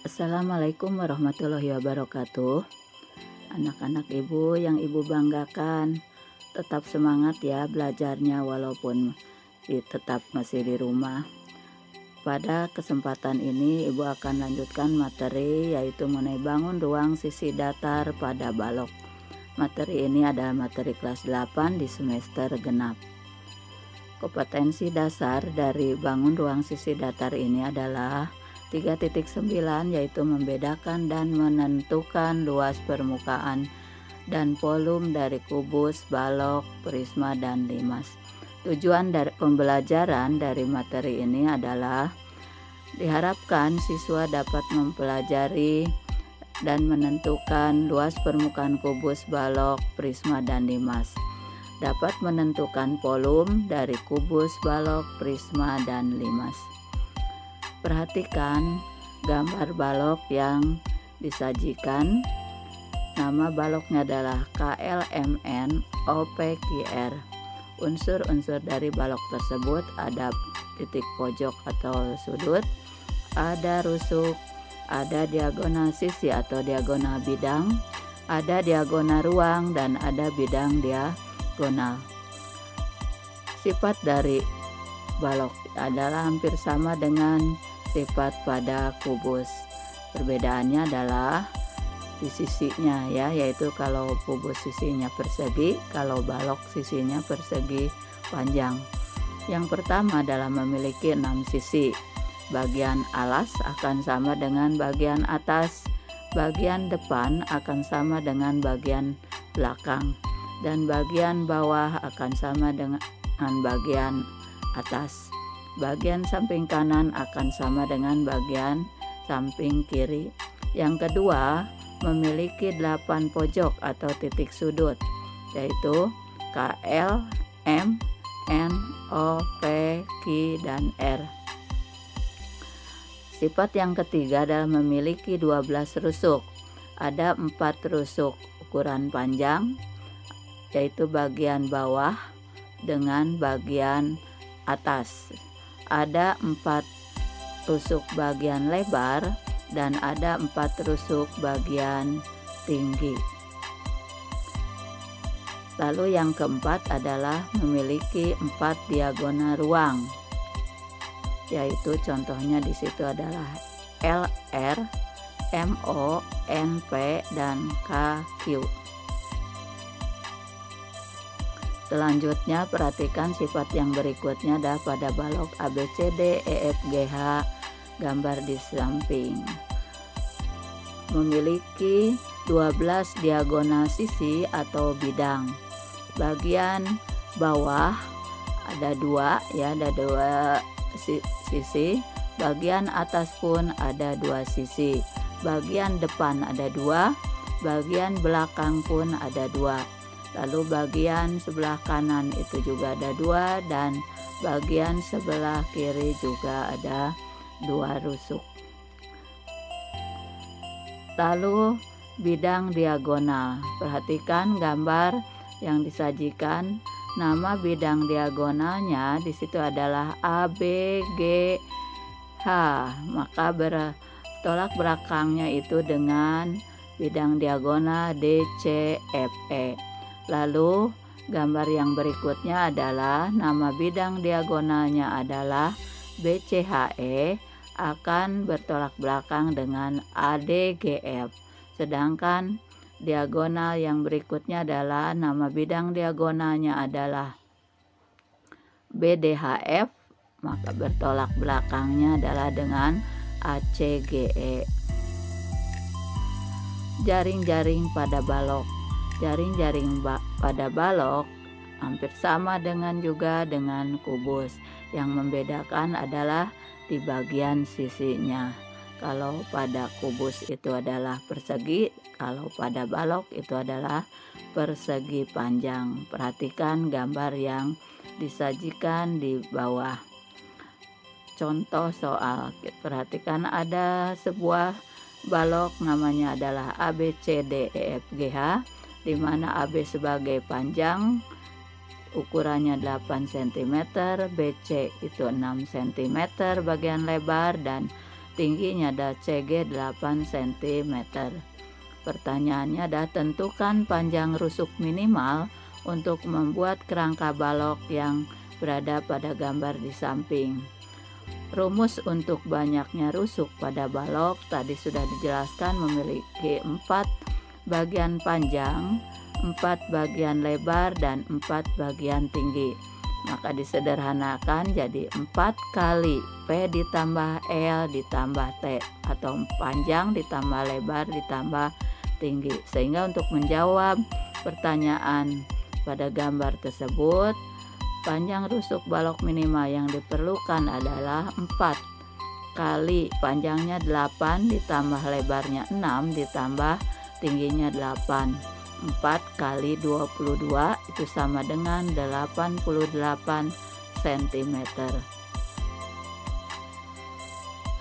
Assalamualaikum warahmatullahi wabarakatuh. Anak-anak ibu yang ibu banggakan, tetap semangat ya belajarnya walaupun tetap masih di rumah. Pada kesempatan ini ibu akan lanjutkan materi yaitu mengenai bangun ruang sisi datar pada balok. Materi ini adalah materi kelas 8 di semester genap. Kompetensi dasar dari bangun ruang sisi datar ini adalah 3.9, yaitu membedakan dan menentukan luas permukaan dan volume dari kubus, balok, prisma, dan limas. Tujuan dari pembelajaran dari materi ini adalah diharapkan siswa dapat mempelajari dan menentukan luas permukaan kubus, balok, prisma, dan limas. Dapat menentukan volume dari kubus, balok, prisma, dan limas. Perhatikan gambar balok yang disajikan. Nama baloknya adalah KLMN OPQR. Unsur-unsur dari balok tersebut ada titik pojok atau sudut, ada rusuk, ada diagonal sisi atau diagonal bidang, ada diagonal ruang, dan ada bidang diagonal. Sifat dari balok adalah hampir sama dengan sifat pada kubus. Perbedaannya adalah di sisinya ya, yaitu kalau kubus sisinya persegi, kalau balok sisinya persegi panjang. Yang pertama adalah memiliki 6 sisi. Bagian alas akan sama dengan bagian atas, bagian depan akan sama dengan bagian belakang, dan bagian bawah akan sama dengan bagian atas. Bagian samping kanan akan sama dengan bagian samping kiri. Yang kedua, memiliki 8 pojok atau titik sudut, yaitu KL, M, N, O, P, Q, dan R. Sifat yang ketiga adalah memiliki 12 rusuk. Ada 4 rusuk ukuran panjang, yaitu bagian bawah dengan bagian atas. Ada 4 rusuk bagian lebar dan ada 4 rusuk bagian tinggi. Lalu yang keempat adalah memiliki 4 diagonal ruang, yaitu contohnya di situ adalah LR, MO, NP, dan KQ. Selanjutnya perhatikan sifat yang berikutnya adalah pada balok ABCD, EFGH, gambar di samping. Memiliki 12 diagonal sisi atau bidang. Bagian bawah ada 2 ya, ada 2 sisi. Bagian atas pun ada 2 sisi. Bagian depan ada 2, bagian belakang pun ada 2. Lalu bagian sebelah kanan itu juga ada 2, dan bagian sebelah kiri juga ada 2 rusuk. Lalu bidang diagonal. Perhatikan gambar yang disajikan. Nama bidang diagonalnya di situ adalah ABGH. Maka bertolak belakangnya itu dengan bidang diagonal DCFE. Lalu gambar yang berikutnya adalah nama bidang diagonalnya adalah BCHE, akan bertolak belakang dengan ADGF. Sedangkan diagonal yang berikutnya adalah nama bidang diagonalnya adalah BDHF, maka bertolak belakangnya adalah dengan ACGE. Jaring-jaring pada balok. Jaring-jaring pada balok hampir sama dengan kubus. Yang membedakan adalah di bagian sisinya. Kalau pada kubus itu adalah persegi, kalau pada balok itu adalah persegi panjang. Perhatikan gambar yang disajikan di bawah. Contoh soal, perhatikan ada sebuah balok namanya adalah ABCDEFGH, di mana AB sebagai panjang ukurannya 8 cm, BC itu 6 cm bagian lebar, dan tingginya ada CG 8 cm. Pertanyaannya adalah tentukan panjang rusuk minimal untuk membuat kerangka balok yang berada pada gambar di samping. Rumus untuk banyaknya rusuk pada balok tadi sudah dijelaskan, memiliki 4 bagian panjang, 4 bagian lebar, dan 4 bagian tinggi. Maka disederhanakan jadi 4 kali P ditambah L ditambah T, atau panjang ditambah lebar ditambah tinggi. Sehingga untuk menjawab pertanyaan pada gambar tersebut, panjang rusuk balok minimal yang diperlukan adalah 4 kali panjangnya 8 ditambah lebarnya 6 ditambah tingginya 8. 4 kali 22 itu sama dengan 88 cm.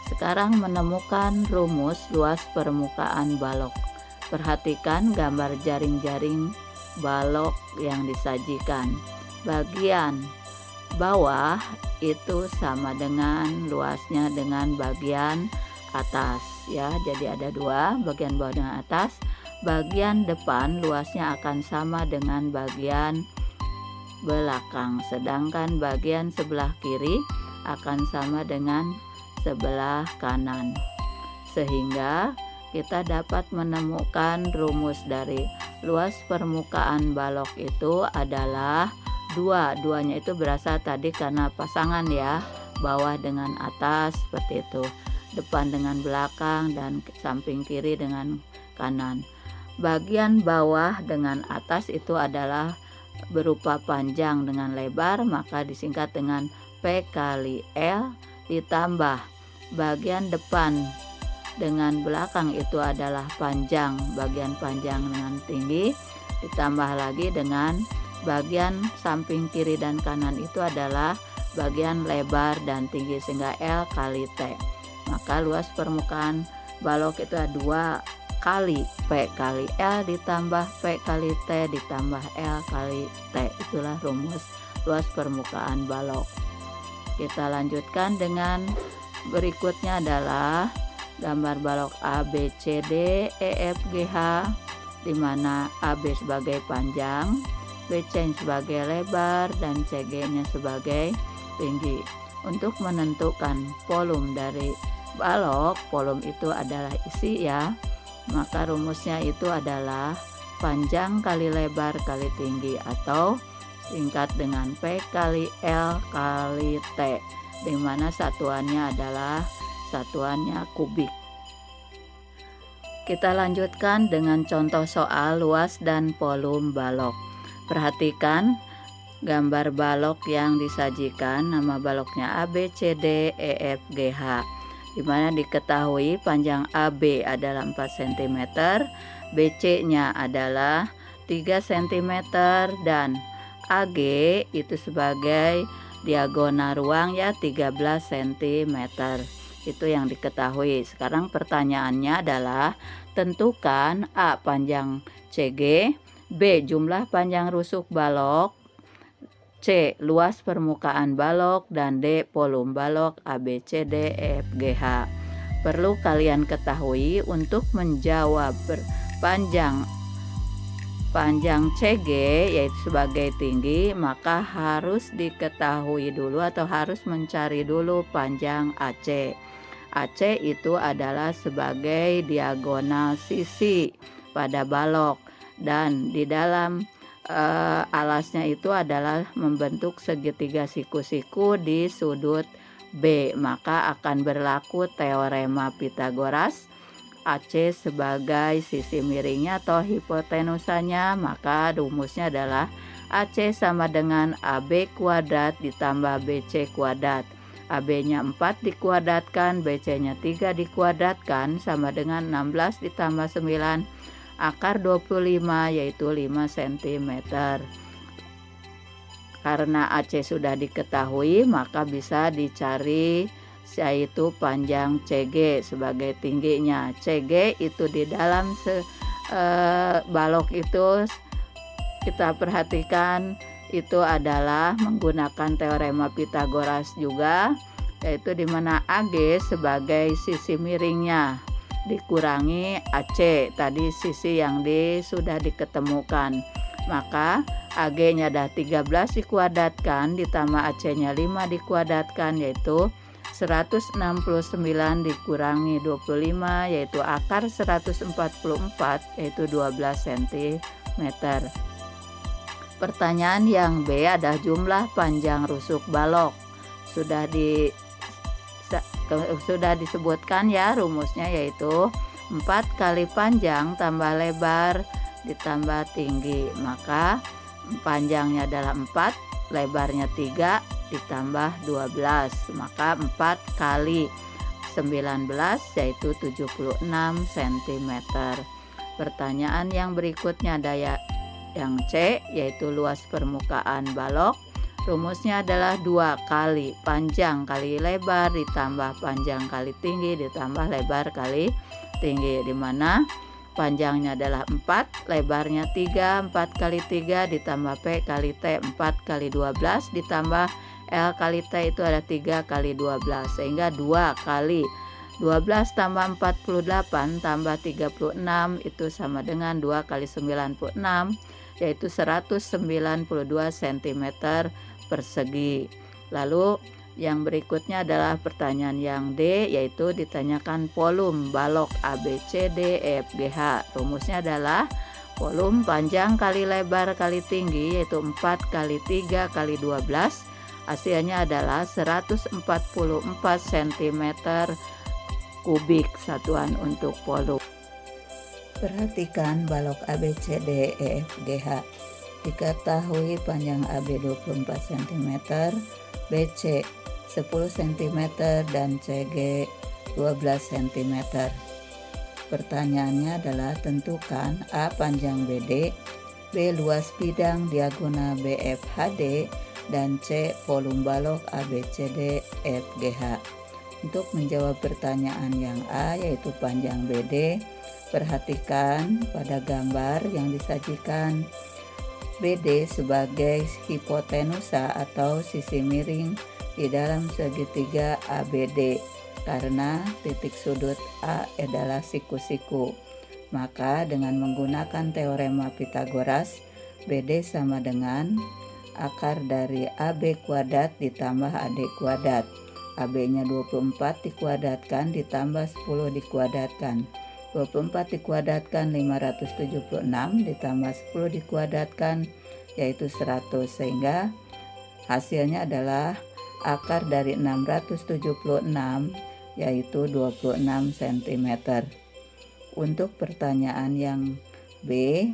Sekarang menemukan rumus luas permukaan balok. Perhatikan gambar jaring-jaring balok yang disajikan. Bagian bawah itu sama dengan luasnya dengan bagian atas ya. Jadi ada 2, bagian bawah dengan atas. Bagian depan luasnya akan sama dengan bagian belakang, sedangkan bagian sebelah kiri akan sama dengan sebelah kanan. Sehingga kita dapat menemukan rumus dari luas permukaan balok itu adalah 2. Duanya itu berasal tadi karena pasangan ya, bawah dengan atas seperti itu, depan dengan belakang, dan samping kiri dengan kanan. Bagian bawah dengan atas itu adalah berupa panjang dengan lebar, maka disingkat dengan P kali L, ditambah bagian depan dengan belakang itu adalah panjang, bagian panjang dengan tinggi, ditambah lagi dengan bagian samping kiri dan kanan itu adalah bagian lebar dan tinggi, sehingga L kali T. Maka luas permukaan balok itu ada 2 kali P kali L ditambah P kali T ditambah L kali T. Itulah rumus luas permukaan balok. Kita lanjutkan dengan berikutnya adalah gambar balok A, B, C, D, E, F, G, H, di mana AB sebagai panjang, BC sebagai lebar, dan CG-nya sebagai tinggi. Untuk menentukan volume dari balok, volume itu adalah isi ya. Maka rumusnya itu adalah panjang kali lebar kali tinggi, atau singkat dengan P kali L kali T, di mana satuannya adalah satuannya kubik. Kita lanjutkan dengan contoh soal luas dan volume balok. Perhatikan gambar balok yang disajikan, nama baloknya A, B, C, D, E, F, G, H, di mana diketahui panjang AB adalah 4 cm, BC-nya adalah 3 cm, dan AG itu sebagai diagonal ruang ya 13 cm. Itu yang diketahui. Sekarang pertanyaannya adalah tentukan A panjang CG, B jumlah panjang rusuk balok, C luas permukaan balok, dan D volume balok A, B, C, D, E, F, G, H. Perlu kalian ketahui untuk menjawab panjang CG yaitu sebagai tinggi, maka harus diketahui dulu atau harus mencari dulu panjang AC. AC itu adalah sebagai diagonal sisi pada balok, dan di dalam alasnya itu adalah membentuk segitiga siku-siku di sudut B. Maka akan berlaku teorema Pythagoras. AC sebagai sisi miringnya atau hipotenusanya, maka rumusnya adalah AC sama dengan AB kuadrat ditambah BC kuadrat. AB-nya 4 dikuadratkan, BC-nya 3 dikuadratkan, sama dengan 16 ditambah 9 akar 25, yaitu 5 cm. Karena AC sudah diketahui, maka bisa dicari yaitu panjang CG sebagai tingginya. CG itu di dalam balok itu kita perhatikan itu adalah menggunakan teorema Pythagoras juga, yaitu di mana AG sebagai sisi miringnya dikurangi AC tadi sisi yang sudah diketemukan, maka AG-nya ada 13 dikuadratkan ditambah AC-nya 5 dikuadratkan, yaitu 169 dikurangi 25 yaitu akar 144 yaitu 12 cm. Pertanyaan yang B ada jumlah panjang rusuk balok. Sudah disebutkan ya rumusnya, yaitu 4 kali panjang tambah lebar ditambah tinggi, maka panjangnya adalah 4, lebarnya 3 ditambah 12, maka 4 kali 19 yaitu 76 cm. Pertanyaan yang berikutnya ada yang C, yaitu luas permukaan balok. Rumusnya adalah 2 kali panjang kali lebar ditambah panjang kali tinggi ditambah lebar kali tinggi, di mana panjangnya adalah 4, lebarnya 3, 4 kali 3 ditambah P kali T 4 kali 12 ditambah L kali T itu ada 3 kali 12, sehingga 2 kali 12 tambah 48 tambah 36 itu sama dengan 2 kali 96 yaitu 192 cm persegi. Lalu yang berikutnya adalah pertanyaan yang D, yaitu ditanyakan volume balok ABCDEFGH. Rumusnya adalah volume panjang kali lebar kali tinggi yaitu 4 kali 3 kali 12, hasilnya adalah 144 cm kubik satuan untuk volume. Perhatikan balok ABCDEFGH. Diketahui panjang AB 24 cm, BC 10 cm, dan CG 12 cm. Pertanyaannya adalah tentukan A panjang BD, B luas bidang diagonal BFHD, dan C volume balok ABCDEFGH. Untuk menjawab pertanyaan yang A, yaitu panjang BD, perhatikan pada gambar yang disajikan. BD sebagai hipotenusa atau sisi miring di dalam segitiga ABD, karena titik sudut A adalah siku-siku. Maka dengan menggunakan teorema Pythagoras, BD sama dengan akar dari AB kuadrat ditambah AD kuadrat. AB-nya 24 dikuadratkan ditambah 10 dikuadratkan. 24 dikuadratkan 576 ditambah 10 dikuadratkan yaitu 100, sehingga hasilnya adalah akar dari 676 yaitu 26 cm. Untuk pertanyaan yang B,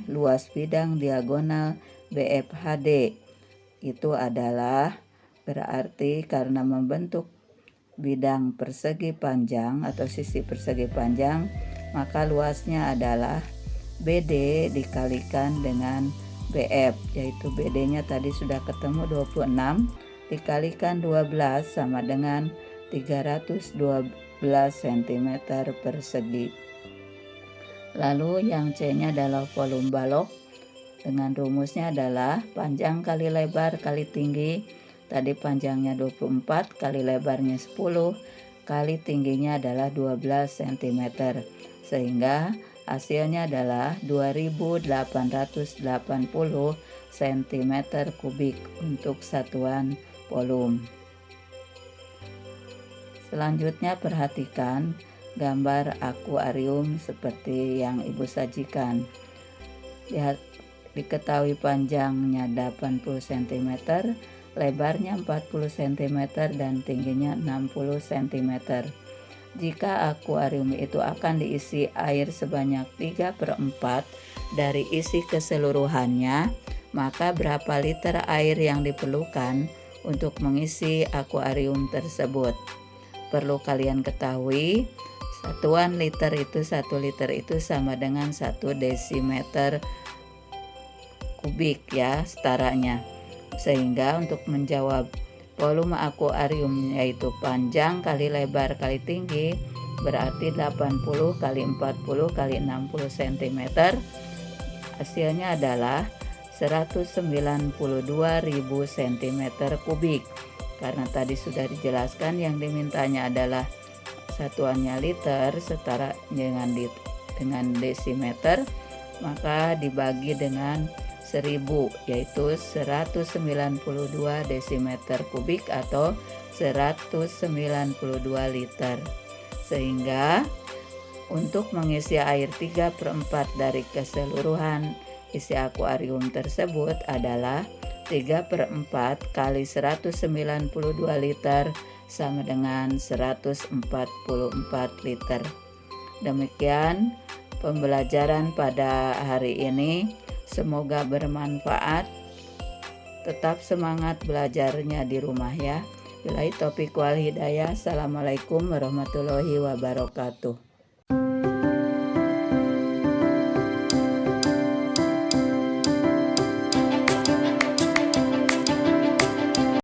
luas bidang diagonal BFHD itu adalah berarti karena membentuk bidang persegi panjang atau sisi persegi panjang, maka luasnya adalah BD dikalikan dengan BF, yaitu BD-nya tadi sudah ketemu 26 dikalikan 12 sama dengan 312 cm persegi. Lalu yang C-nya adalah volume balok. Dengan rumusnya adalah panjang kali lebar kali tinggi. Tadi panjangnya 24 kali lebarnya 10 kali tingginya adalah 12 cm. Sehingga hasilnya adalah 2880 cm kubik untuk satuan volume. Selanjutnya perhatikan gambar akuarium seperti yang Ibu sajikan. Diketahui panjangnya 80 cm, lebarnya 40 cm, dan tingginya 60 cm. Jika akuarium itu akan diisi air sebanyak 3/4 dari isi keseluruhannya, maka berapa liter air yang diperlukan untuk mengisi akuarium tersebut? Perlu kalian ketahui, satuan liter itu 1 liter itu sama dengan 1 desimeter kubik ya setaranya. Sehingga untuk menjawab volume akuarium yaitu panjang kali lebar kali tinggi berarti 80 kali 40 kali 60 cm. Hasilnya adalah 192.000 cm kubik. Karena tadi sudah dijelaskan yang dimintanya adalah satuannya liter setara dengan desimeter, maka dibagi dengan 1000, yaitu 192 desimeter kubik atau 192 liter. Sehingga untuk mengisi air 3/4 dari keseluruhan isi akuarium tersebut adalah 3/4 kali 192 liter sama dengan 144 liter. Demikian pembelajaran pada hari ini. Semoga bermanfaat. Tetap semangat belajarnya di rumah ya. Billahi taufiq wal hidayah. Assalamualaikum warahmatullahi wabarakatuh.